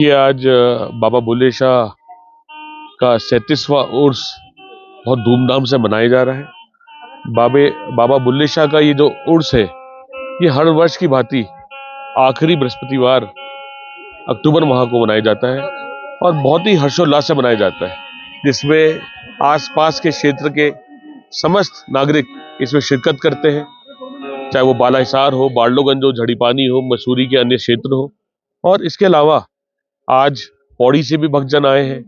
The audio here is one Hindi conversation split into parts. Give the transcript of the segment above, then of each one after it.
ये आज बाबा बुल्ले शाह का 37वां उर्स बहुत धूमधाम से मनाया जा रहा है। बाबा बुल्ले शाह का ये जो उर्स है, ये हर वर्ष की भांति आखिरी बृहस्पतिवार अक्टूबर माह को मनाया जाता है और बहुत ही हर्षोल्लास से मनाया जाता है, जिसमें आसपास के क्षेत्र के समस्त नागरिक इसमें शिरकत करते हैं, चाहे वो बालाहिसार हो, बारलोगंज हो, झड़ीपानी हो, मसूरी के अन्य क्षेत्र हो। और इसके अलावा आज पौड़ी से भी भक्तजन आए हैं,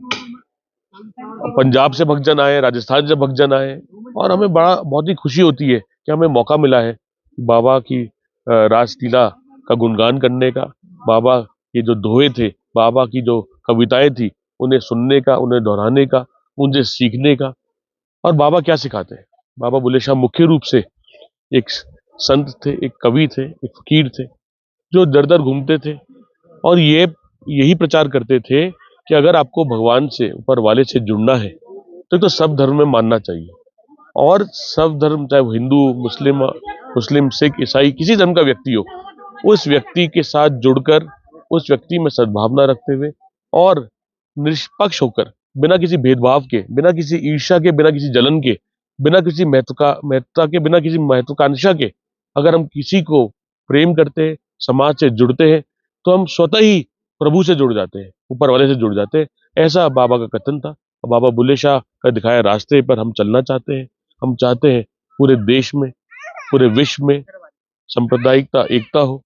पंजाब से भक्तजन आए, राजस्थान से भक्तजन आए, और हमें बहुत ही खुशी होती है कि हमें मौका मिला है बाबा की रासलीला का गुणगान करने का, बाबा के जो दोहे थे, बाबा की जो कविताएं थी, उन्हें सुनने का, उन्हें दोहराने का, उनसे सीखने का। और बाबा क्या सिखाते हैं? बाबा बुल्ले शाह मुख्य रूप से एक संत थे, एक कवि थे, एक फकीर थे, जो दर दर घूमते थे और यही प्रचार करते थे कि अगर आपको भगवान से, ऊपर वाले से जुड़ना है तो सब धर्म में मानना चाहिए, और सब धर्म, चाहे वो हिंदू, मुस्लिम, सिख, ईसाई, किसी धर्म का व्यक्ति हो, उस व्यक्ति के साथ जुड़कर, उस व्यक्ति में सद्भावना रखते हुए और निष्पक्ष होकर, बिना किसी भेदभाव के, बिना किसी ईर्ष्या के, बिना किसी जलन के, बिना किसी महत्ता के, बिना किसी महत्वाकांक्षा के, अगर हम किसी को प्रेम करते हैं, समाज से जुड़ते हैं, तो हम स्वतः ही प्रभु से जुड़ जाते हैं, ऊपर वाले से जुड़ जाते हैं। ऐसा बाबा का कथन था। बाबा बुल्ले शाह का दिखाया रास्ते पर हम चलना चाहते हैं। हम चाहते हैं पूरे देश में, पूरे विश्व में सांप्रदायिकता, एकता हो,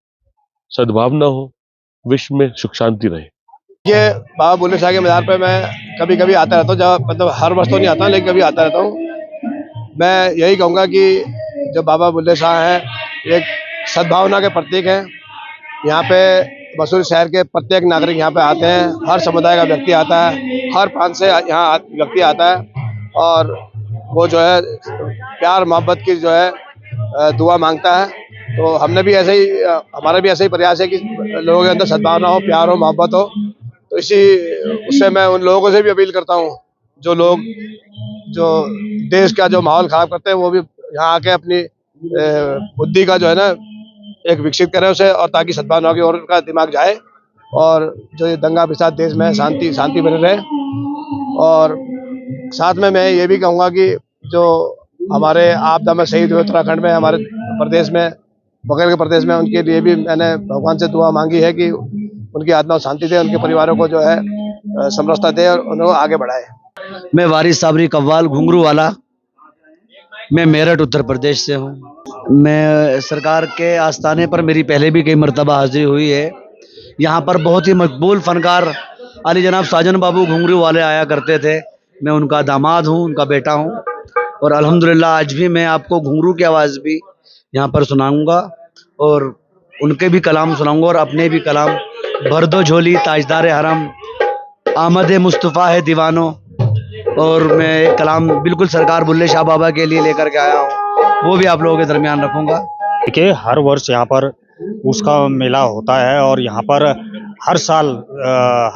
सद्भावना हो, विश्व में सुख शांति रहे। ये बाबा बुल्ले शाह के मज़ार पे मैं कभी कभी आता रहता हूँ, जब मतलब हर वर्ष तो नहीं आता, लेकिन कभी आता रहता हूँ। मैं यही कहूँगा कि जो बाबा बुल्ले शाह हैं, एक सद्भावना के प्रतीक हैं। यहाँ पे मसूरी शहर के प्रत्येक नागरिक यहाँ पे आते हैं, हर समुदाय का व्यक्ति आता है, हर प्रांत से यहाँ व्यक्ति आता है, और वो जो है प्यार मोहब्बत की जो है दुआ मांगता है। तो हमने भी ऐसे ही, हमारा भी ऐसे ही प्रयास है कि लोगों के अंदर सद्भावना हो, प्यार हो, मोहब्बत हो। तो उससे मैं उन लोगों से भी अपील करता हूँ जो लोग जो देश का जो माहौल खराब करते हैं, वो भी यहाँ आके अपनी बुद्धि का जो है ना एक विकसित करें उसे, और ताकि सद्भावना की ओर उनका दिमाग जाए, और जो ये दंगा फसाद देश में शांति बनी रहे। और साथ में मैं ये भी कहूँगा कि जो हमारे आपदा में शहीद हुए उत्तराखंड में, हमारे प्रदेश में, बगैर के प्रदेश में, उनके लिए भी मैंने भगवान से दुआ मांगी है कि उनकी आत्मा को शांति दे, उनके परिवारों को जो है समरसता दे और उनको आगे बढ़ाए। मैं वारिस साबरी कव्वाल घुंघरू वाला, मैं मेरठ उत्तर प्रदेश से हूँ। मैं सरकार के आस्थाने पर मेरी पहले भी कई मर्तबा हाजिरी हुई है। यहाँ पर बहुत ही मकबूल फनकार अली जनाब साजन बाबू घुंघरू वाले आया करते थे। मैं उनका दामाद हूँ, उनका बेटा हूँ, और अल्हम्दुलिल्लाह आज भी मैं आपको घुंघरू की आवाज़ भी यहाँ पर सुनाऊँगा, और उनके भी कलाम सुनाऊँगा, और अपने भी कलाम। भर दो झोली ताजदार हरम, आमद मुस्तफ़ा है दीवानो, और मैं एक कलाम बिल्कुल सरकार बुल्ले शाह बाबा के लिए लेकर के आया हूँ, वो भी आप लोगों के दरमियान रखूँगा। देखिए, हर वर्ष यहाँ पर उसका मेला होता है, और यहाँ पर हर साल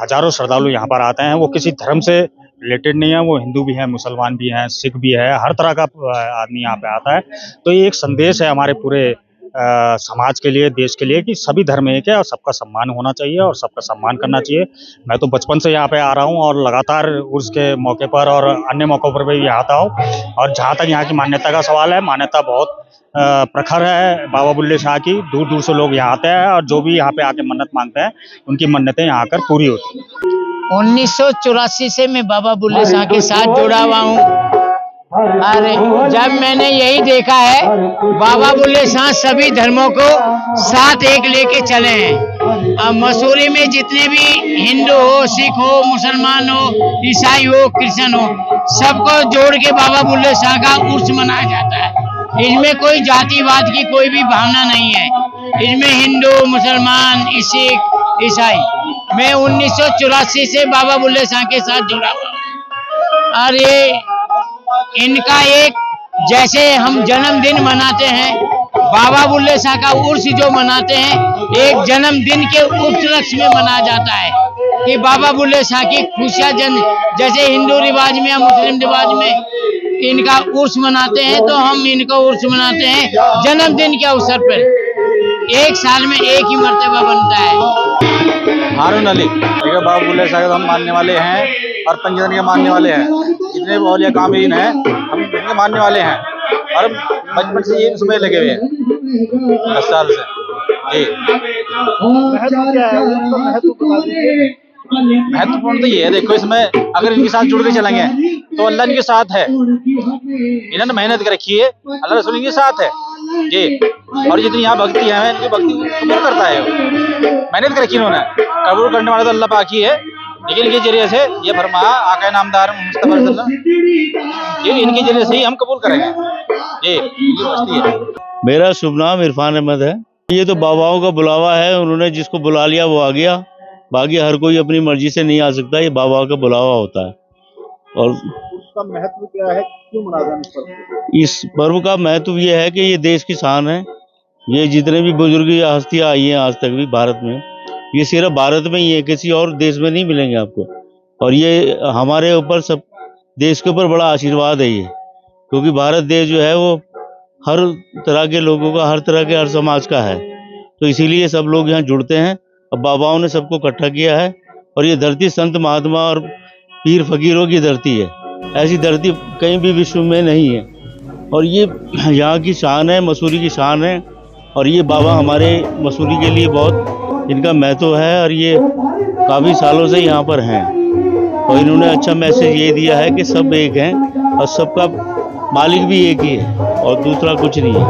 हजारों श्रद्धालु यहाँ पर आते हैं। वो किसी धर्म से रिलेटेड नहीं है, वो हिंदू भी है, मुसलमान भी हैं, सिख भी है, हर तरह का आदमी यहाँ पे आता है। तो ये एक संदेश है हमारे पूरे समाज के लिए, देश के लिए, कि सभी धर्म एक है और सबका सम्मान होना चाहिए और सबका सम्मान करना चाहिए। मैं तो बचपन से यहाँ पे आ रहा हूँ, और लगातार उर्स के मौके पर और अन्य मौक़ों पर भी आता हूँ। और जहाँ तक यहाँ की मान्यता का सवाल है, मान्यता बहुत प्रखर है बाबा बुल्ले शाह की। दूर दूर से लोग यहाँ आते हैं, और जो भी यहाँ पे आके मन्नत मांगते हैं, उनकी मन्नतें यहाँ आकर पूरी होती हैं। 1984 से मैं बाबा बुल्ले शाह के साथ जुड़ा हुआ हूँ, और जब मैंने यही देखा है, बाबा बुल्ले शाह सभी धर्मों को साथ एक लेके चले हैं। अब मसूरी में जितने भी हिंदू हो, सिख हो, मुसलमान हो, ईसाई हो, क्रिश्चियन हो, सबको जोड़ के बाबा बुल्ले शाह का उर्स मनाया जाता है। इसमें कोई जातिवाद की कोई भी भावना नहीं है। इसमें हिंदू, मुसलमान, सिख, ईसाई। मैं 1984 से बाबा बुल्ले शाह के साथ जुड़ा हुआ, और ये इनका एक, जैसे हम जन्मदिन मनाते हैं, बाबा बुल्ले शाह का उर्स जो मनाते हैं, एक जन्मदिन के उपलक्ष्य में मनाया जाता है कि बाबा बुल्ले शाह की खुशियाँ जैसे हिंदू रिवाज में या मुस्लिम रिवाज में इनका उर्स मनाते हैं, तो हम इनका उर्स मनाते हैं जन्मदिन के अवसर पर। एक साल में एक ही मर्तबा बनता है। हारून अली ठीक है। बाबा बुल्ले शाह के हम मानने वाले हैं और पंचतन के मानने वाले हैं। जितने भी औलिया कामीन हैं हम उनके मानने वाले हैं और बचपन से ये उसमें लगे हुए हैं 10 साल से जी। महत्वपूर्ण तो ये है, देखो इसमें अगर इनके साथ जुड़ के चलेंगे तो अल्लाह इनके साथ है। इन्होंने मेहनत कर रखी है, अल्लाह रसूल इनके साथ है जी। और जितनी यहाँ भक्ति है इनकी भक्ति कबूल करता है। मेहनत कर रखी इन्होंने, कबूल करने वाला तो अल्लाह पाक ही है, लेकिन इनके जरिए से ये फरमाया आका नामदार मुस्तफा सल्लल्लाहु ये इनके जरिए से ही हम कबूल करेंगे जी। ये बस्ती है। मेरा शुभ नाम इरफान अहमद है। ये तो बाबाओं का बुलावा है, उन्होंने जिसको बुला लिया वो आ गया। बाकी हर कोई अपनी मर्जी से नहीं आ सकता, ये बाबाओं का बुलावा होता है। और उसका महत्व क्या है, क्यों मनाते हैं इस पर्व को? इस पर्व का महत्व ये है कि ये देश की शान है। ये जितने भी बुजुर्ग या हस्तियाँ आई हैं आज तक भी भारत में, ये सिर्फ भारत में ही है, किसी और देश में नहीं मिलेंगे आपको। और ये हमारे ऊपर सब देश के ऊपर बड़ा आशीर्वाद है ये, क्योंकि भारत देश जो है वो हर तरह के लोगों का, हर तरह के हर समाज का है। तो इसीलिए सब लोग यहाँ जुड़ते हैं। अब बाबाओं ने सबको इकट्ठा किया है और ये धरती संत महात्मा और पीर फकीरों की धरती है। ऐसी धरती कहीं भी विश्व में नहीं है और ये यहाँ की शान है, मसूरी की शान है। और ये बाबा हमारे मसूरी के लिए बहुत इनका महत्व है और ये काफ़ी सालों से यहाँ पर हैं। और इन्होंने अच्छा मैसेज ये दिया है कि सब एक हैं और सबका मालिक भी एक ही है और दूसरा कुछ नहीं है।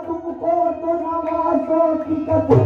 तुमको तो नवाज़ों की कसम